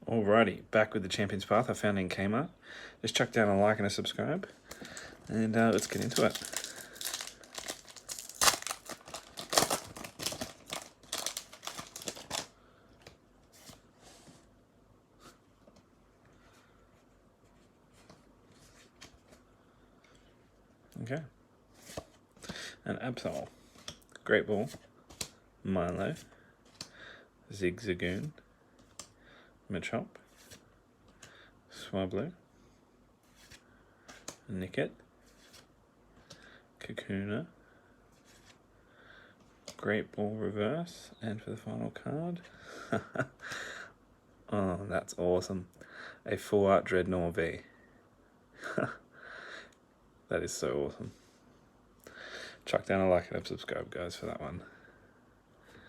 Alrighty, back with the Champion's Path I found in Kmart. Just chuck down a like and a subscribe, and let's get into it. Okay. An Absol, Great Ball, Milo, Zigzagoon, Machop, Swablu, Nickit, Kakuna, Great Ball Reverse, and for the final card, oh, that's awesome, a Full Art Dreadnought V. That is so awesome. Chuck down a like and a subscribe, guys, for that one.